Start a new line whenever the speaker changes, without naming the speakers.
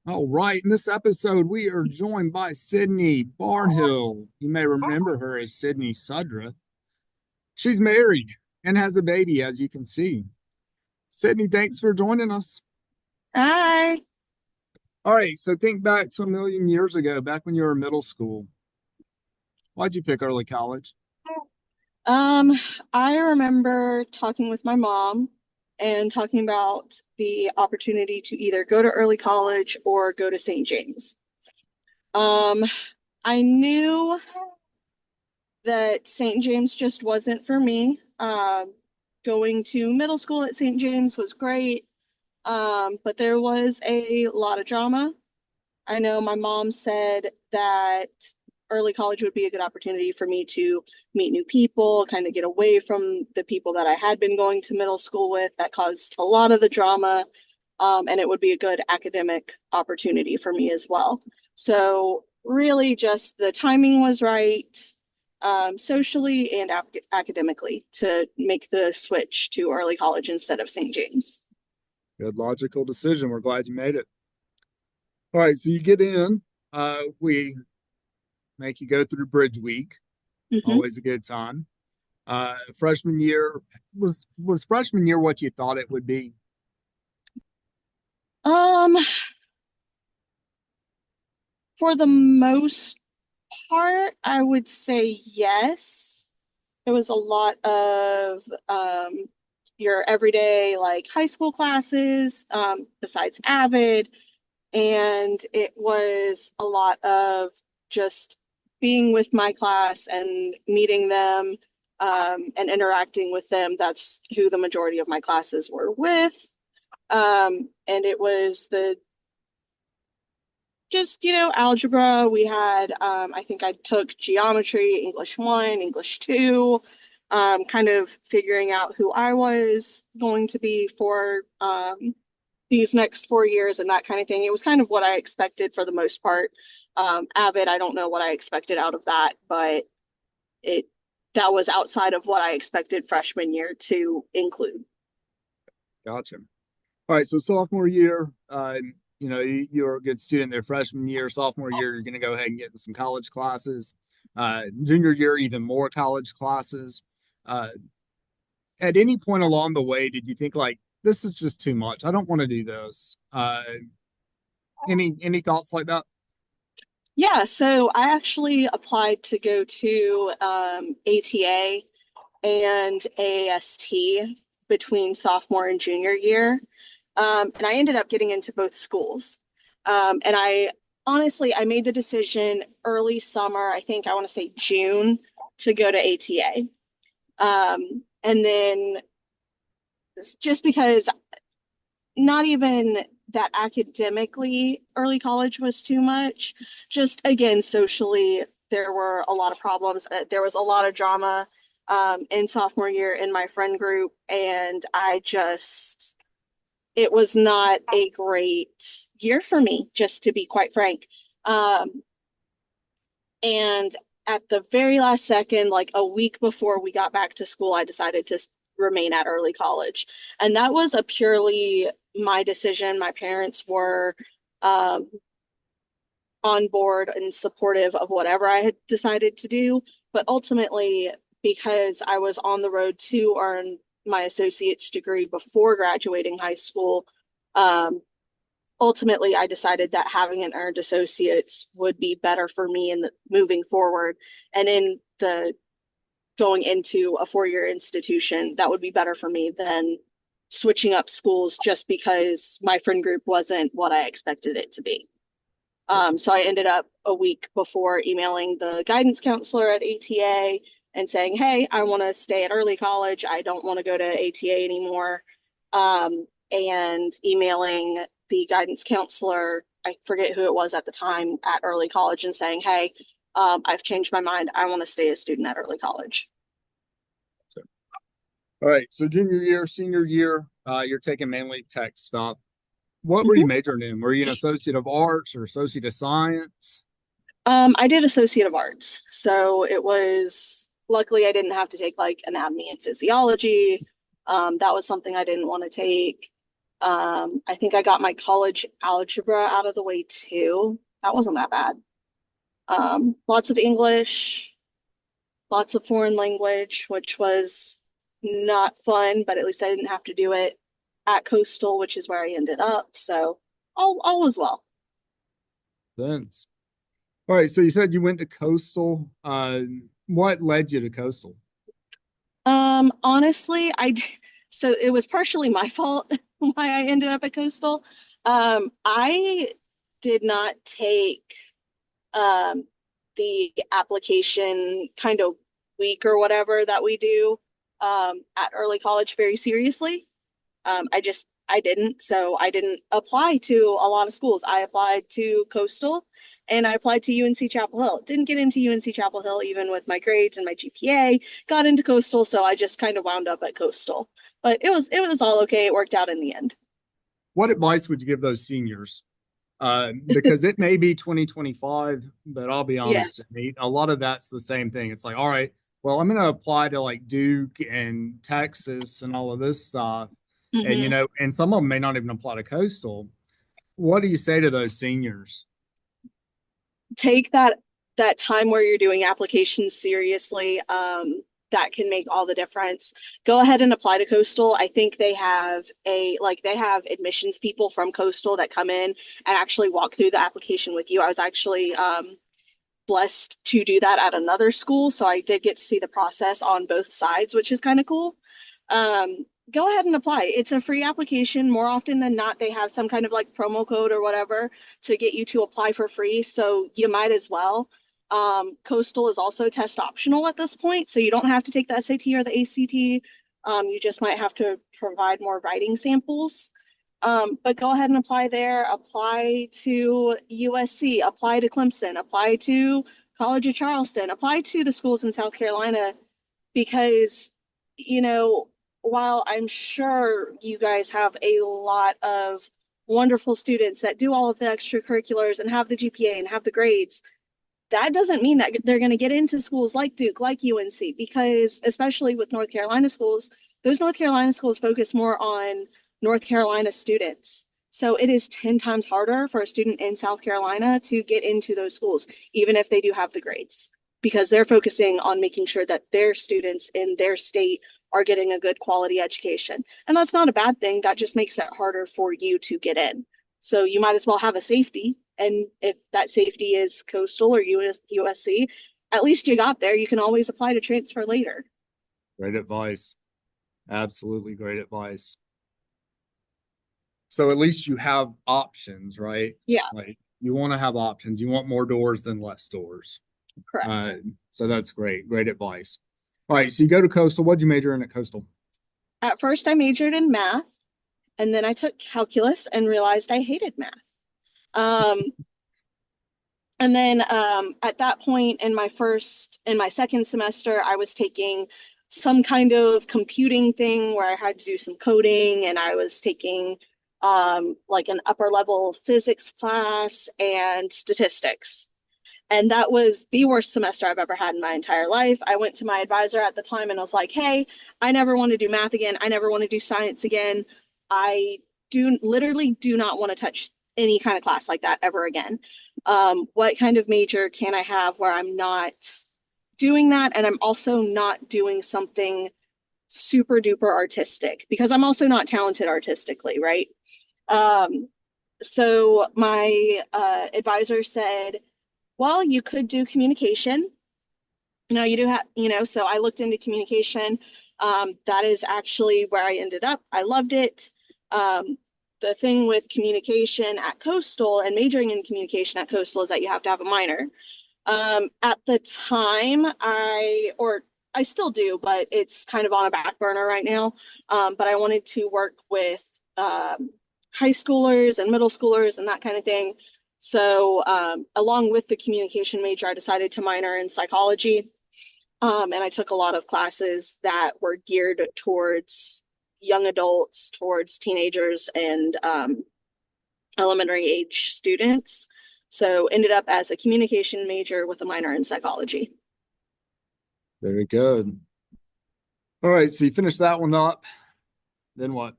All right, in this episode, we are joined by Sydney Barnhill. You may remember her as Sydney Suddreth. She's married and has a baby, as you can see. Sydney, thanks for joining us.
Hi.
All right, so think back to a million years ago, back when you were in middle school. Why'd you pick early college?
Um, I remember talking with my mom and talking about the opportunity to either go to early college or go to St. James. Um, I knew that St. James just wasn't for me. Going to middle school at St. James was great, but there was a lot of drama. I know my mom said that early college would be a good opportunity for me to meet new people, kind of get away from the people that I had been going to middle school with that caused a lot of the drama. And it would be a good academic opportunity for me as well. So, really, just the timing was right, socially and academically, to make the switch to early college instead of St. James.
Good logical decision. We're glad you made it. All right, so you get in. We make you go through Bridge Week.
Mhm.
Always a good time. Freshman year was freshman year what you thought it would be?
Um, for the most part, I would say yes. There was a lot of your everyday like high school classes, besides Avid, and it was a lot of just being with my class and meeting them, and interacting with them. That's who the majority of my classes were with. And it was the just, algebra. We had, I think I took geometry, English 1, English 2, kind of figuring out who I was going to be for these next 4 years and that kind of thing. It was kind of what I expected for the most part. Avid, I don't know what I expected out of that, but it that was outside of what I expected freshman year to include.
Gotcha. All right, so sophomore year, you're a good student there. Freshman year, sophomore year, you're going to go ahead and get in some college classes. Junior year, even more college classes. Uh, at any point along the way, did you think like this is just too much? I don't want to do this. Any thoughts like that?
Yeah, so I actually applied to go to ATA and AST between sophomore and junior year. And I ended up getting into both schools. And I honestly, I made the decision early summer, I think I want to say June, to go to ATA. And then just because not even that academically early college was too much, just again, socially, there were a lot of problems. There was a lot of drama in sophomore year in my friend group. And it was not a great year for me, just to be quite frank. And at the very last second, like a week before we got back to school, I decided to remain at early college. And that was a purely my decision. My parents were um, on board and supportive of whatever I had decided to do. But ultimately, because I was on the road to earn my associate's degree before graduating high school, um, ultimately I decided that having an earned associate's would be better for me in moving forward. And in the going into a 4 year institution, that would be better for me than switching up schools just because my friend group wasn't what I expected it to be.
Gotcha.
So I ended up a week before emailing the guidance counselor at ATA and saying, "Hey, I want to stay at early college. I don't want to go to ATA anymore." And emailing the guidance counselor, I forget who it was at the time at early college, and saying, "Hey, I've changed my mind. I want to stay a student at early college."
So, all right, so junior year, senior year, you're taking mainly tech stuff. What were you
Mhm.
majoring in? Were you an associate of arts or associate of science?
I did Associate of Arts, so it was luckily I didn't have to take like anatomy and physiology. That was something I didn't want to take. I think I got my college algebra out of the way too. That wasn't that bad. Lots of English, lots of foreign language, which was not fun, but at least I didn't have to do it at Coastal, which is where I ended up. So all was well.
Sense. All right, so you said you went to Coastal. What led you to Coastal?
Honestly, so it was partially my fault why I ended up at Coastal. I did not take um the application kind of week or whatever that we do at early college very seriously. I didn't. So I didn't apply to a lot of schools. I applied to Coastal and I applied to UNC Chapel Hill. Didn't get into UNC Chapel Hill even with my grades and my GPA. Got into Coastal, so I just kind of wound up at Coastal. But it was all okay. It worked out in the end.
What advice would you give those seniors? Because it may be 2025, but I'll be
Yeah.
honest, Nate, a lot of that's the same thing. It's like, all right, well, I'm going to apply to like Duke and Texas and all of this stuff. And,
Hmm.
and some of them may not even apply to Coastal. What do you say to those seniors?
Take that time where you're doing applications seriously. That can make all the difference. Go ahead and apply to Coastal. I think they have admissions people from Coastal that come in and actually walk through the application with you. I was actually blessed to do that at another school, so I did get to see the process on both sides, which is kind of cool. Go ahead and apply. It's a free application. More often than not, they have some kind of like promo code or whatever to get you to apply for free. So you might as well. Coastal is also test optional at this point, so you don't have to take the SAT or the ACT. You just might have to provide more writing samples. But go ahead and apply there. Apply to USC, apply to Clemson, apply to College of Charleston, apply to the schools in South Carolina because, you know, while I'm sure you guys have a lot of wonderful students that do all of the extracurriculars and have the GPA and have the grades, that doesn't mean that they're going to get into schools like Duke, like UNC, because especially with North Carolina schools, those North Carolina schools focus more on North Carolina students. So it is 10 times harder for a student in South Carolina to get into those schools, even if they do have the grades, because they're focusing on making sure that their students in their state are getting a good quality education. And that's not a bad thing. That just makes it harder for you to get in. So you might as well have a safety. And if that safety is Coastal or USC, at least you got there. You can always apply to transfer later.
Great advice. Absolutely great advice. So at least you have options, right?
Yeah,
Like you want to have options. You want more doors than less doors.
correct.
So that's great. Great advice. All right. So you go to Coastal. What'd you major in at Coastal?
At first, I majored in math, and then I took calculus and realized I hated math. Um, and then at that point in my second semester, I was taking some kind of computing thing where I had to do some coding, and I was taking like an upper level physics class and statistics. And that was the worst semester I've ever had in my entire life. I went to my advisor at the time and I was like, hey, I never want to do math again. I never want to do science again. I do not want to touch any kind of class like that ever again. What kind of major can I have where I'm not doing that and I'm also not doing something super duper artistic because I'm also not talented artistically, right? Um, so my advisor said, well, you could do communication. You do have, so I looked into communication. That is actually where I ended up. I loved it. The thing with communication at Coastal and majoring in communication at Coastal is that you have to have a minor. At the time, or I still do, but it's kind of on a back burner right now. But I wanted to work with high schoolers and middle schoolers and that kind of thing. So, along with the communication major, I decided to minor in psychology. And I took a lot of classes that were geared towards young adults, towards teenagers, and elementary age students. So, ended up as a communication major with a minor in psychology.
Very good. All right. So you finish that one up. Then what?